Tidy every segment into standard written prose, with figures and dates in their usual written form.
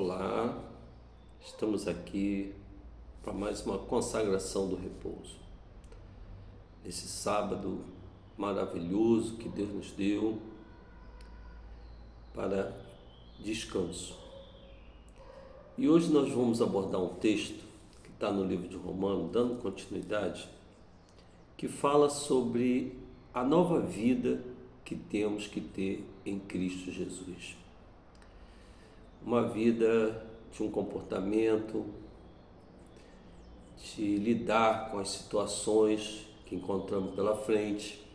Olá, estamos aqui para mais uma consagração do repouso. Esse sábado maravilhoso que Deus nos deu para descanso. E hoje nós vamos abordar um texto que está no livro de Romanos, dando continuidade, que fala sobre a nova vida que temos que ter em Cristo Jesus. Uma vida de um comportamento, de lidar com as situações que encontramos pela frente.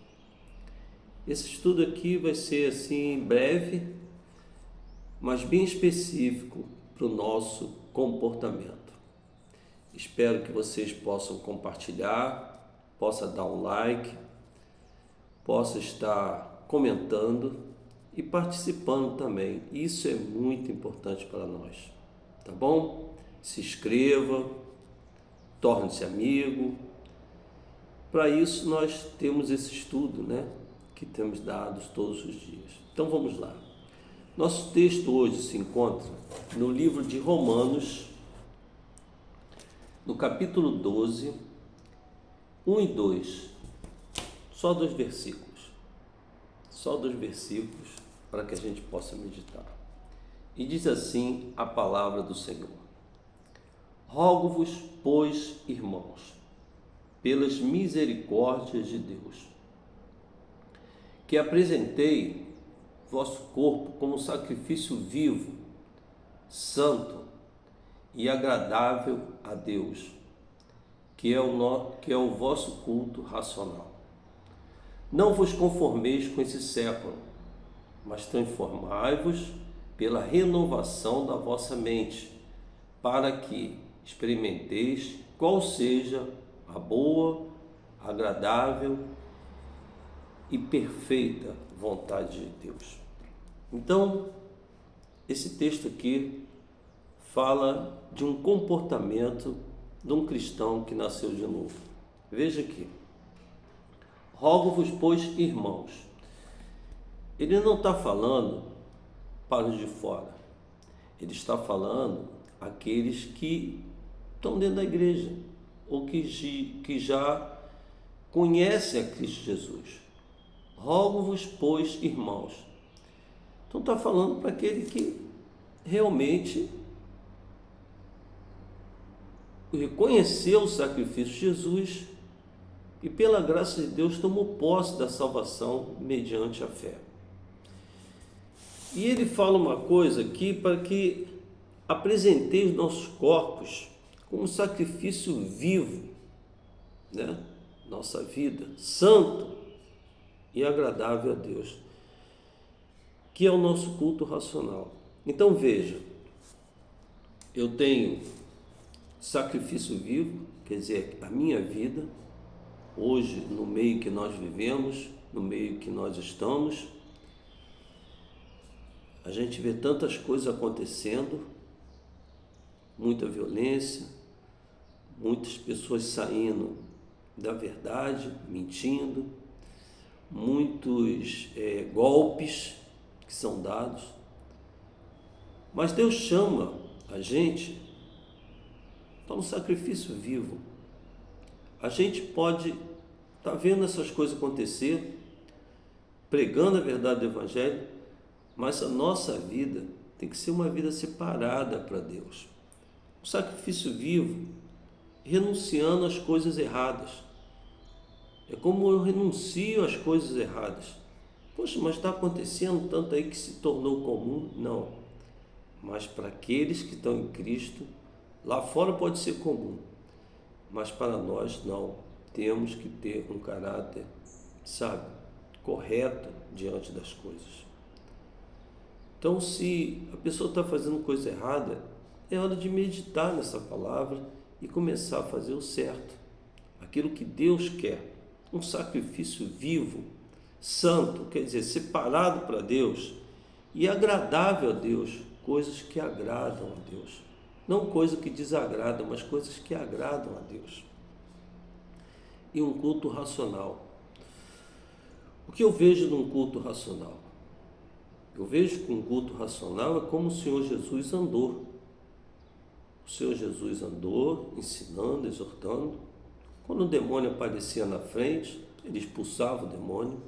Esse estudo aqui vai ser assim breve, mas bem específico para o nosso comportamento. Espero que vocês possam compartilhar, possa dar um like, possa estar comentando e participando também. Isso é muito importante para nós, tá bom? Se inscreva, torne-se amigo. Para isso nós temos esse estudo, que temos dado todos os dias. Então vamos lá. Nosso texto hoje se encontra no livro de Romanos, no capítulo 12, 1 e 2, só dois versículos para que a gente possa meditar. E diz assim a palavra do Senhor: Rogo-vos, pois, irmãos, pelas misericórdias de Deus, que apresentei vosso corpo como sacrifício vivo, santo e agradável a Deus, que é o vosso culto racional. Não vos conformeis com esse século, mas transformai-vos pela renovação da vossa mente, para que experimenteis qual seja a boa, agradável e perfeita vontade de Deus. Então, esse texto aqui fala de um comportamento de um cristão que nasceu de novo. Veja aqui. Rogo-vos, pois, irmãos. Ele não está falando para os de fora. Ele está falando àqueles que estão dentro da igreja ou que já conhecem a Cristo Jesus. Rogo-vos, pois, irmãos. Então está falando para aquele que realmente reconheceu o sacrifício de Jesus e pela graça de Deus tomou posse da salvação mediante a fé. E ele fala uma coisa aqui para que apresentei os nossos corpos como sacrifício vivo, nossa vida, santo e agradável a Deus, que é o nosso culto racional. Então veja, eu tenho sacrifício vivo, quer dizer, a minha vida, hoje no meio que nós vivemos, no meio que nós estamos, a gente vê tantas coisas acontecendo, muita violência, muitas pessoas saindo da verdade, mentindo, muitos golpes que são dados, mas Deus chama a gente para um sacrifício vivo. A gente pode estar vendo essas coisas acontecer, pregando a verdade do Evangelho, mas a nossa vida tem que ser uma vida separada para Deus. Um sacrifício vivo, renunciando às coisas erradas. É como eu renuncio às coisas erradas. Poxa, mas está acontecendo tanto aí que se tornou comum? Não. Mas para aqueles que estão em Cristo, lá fora pode ser comum, mas para nós não. Temos que ter um caráter, correto diante das coisas. Então, se a pessoa está fazendo coisa errada, é hora de meditar nessa palavra e começar a fazer o certo, aquilo que Deus quer, um sacrifício vivo, santo, quer dizer, separado para Deus e agradável a Deus, coisas que agradam a Deus. Não coisas que desagradam, mas coisas que agradam a Deus. E um culto racional. O que eu vejo num culto racional? Eu vejo que um culto racional é como o Senhor Jesus andou. O Senhor Jesus andou ensinando, exortando. Quando o demônio aparecia na frente, ele expulsava o demônio,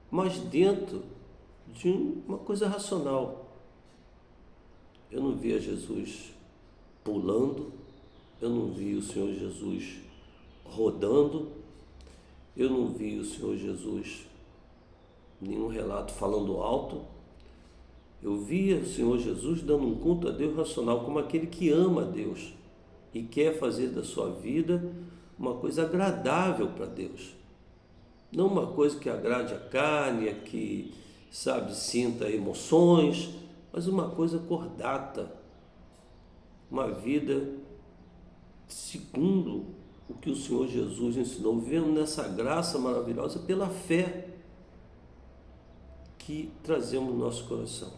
mas dentro de uma coisa racional. Eu não via Jesus pulando, eu não vi o Senhor Jesus rodando, eu não vi o Senhor Jesus, nenhum relato falando alto. Eu via o Senhor Jesus dando um culto a Deus racional, como aquele que ama a Deus e quer fazer da sua vida uma coisa agradável para Deus. Não uma coisa que agrade a carne, que, sinta emoções, mas uma coisa cordata, uma vida segundo o que o Senhor Jesus ensinou, vivendo nessa graça maravilhosa pela fé que trazemos no nosso coração.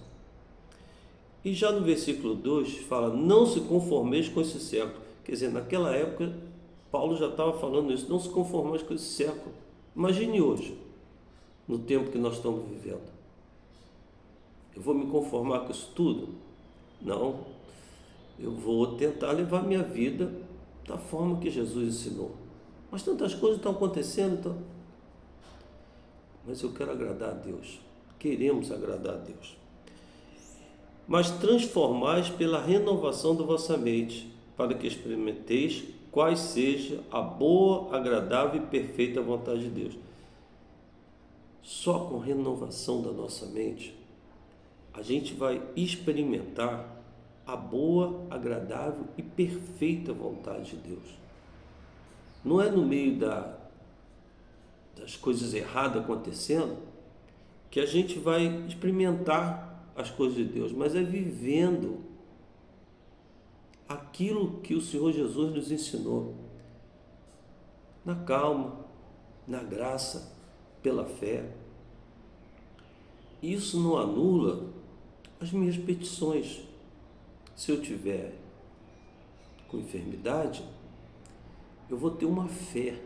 E já no versículo 2 fala, não se conformeis com esse século. Quer dizer, naquela época, Paulo já estava falando isso, não se conformeis com esse século. Imagine hoje, no tempo que nós estamos vivendo. Eu vou me conformar com isso tudo? Não. Eu vou tentar levar minha vida da forma que Jesus ensinou. Mas tantas coisas estão acontecendo, então. Mas eu quero agradar a Deus. Queremos agradar a Deus. Mas transformais pela renovação da vossa mente, para que experimenteis quais seja a boa, agradável e perfeita vontade de Deus. Só com renovação da nossa mente, a gente vai experimentar a boa, agradável e perfeita vontade de Deus. Não é no meio das coisas erradas acontecendo que a gente vai experimentar as coisas de Deus, mas é vivendo aquilo que o Senhor Jesus nos ensinou, na calma, na graça, pela fé. Isso não anula as minhas petições. Se eu tiver com enfermidade, eu vou ter uma fé,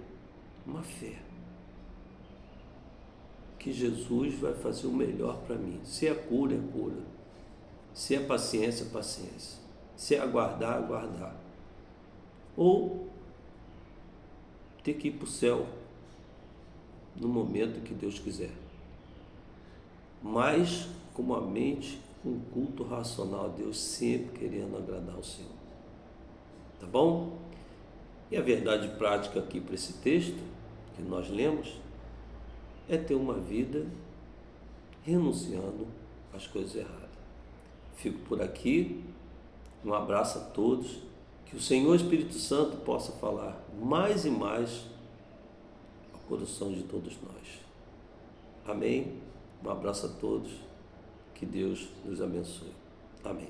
que Jesus vai fazer o melhor para mim. Se é cura, é cura. Se é paciência, é paciência. Se é aguardar, aguardar. Ou ter que ir para o céu no momento que Deus quiser. Mas com uma mente, com um culto racional a Deus, sempre querendo agradar o Senhor. Tá bom? E a verdade prática aqui para esse texto que nós lemos é ter uma vida renunciando às coisas erradas. Fico por aqui, um abraço a todos, que o Senhor Espírito Santo possa falar mais e mais ao coração de todos nós. Amém? Um abraço a todos, que Deus nos abençoe. Amém.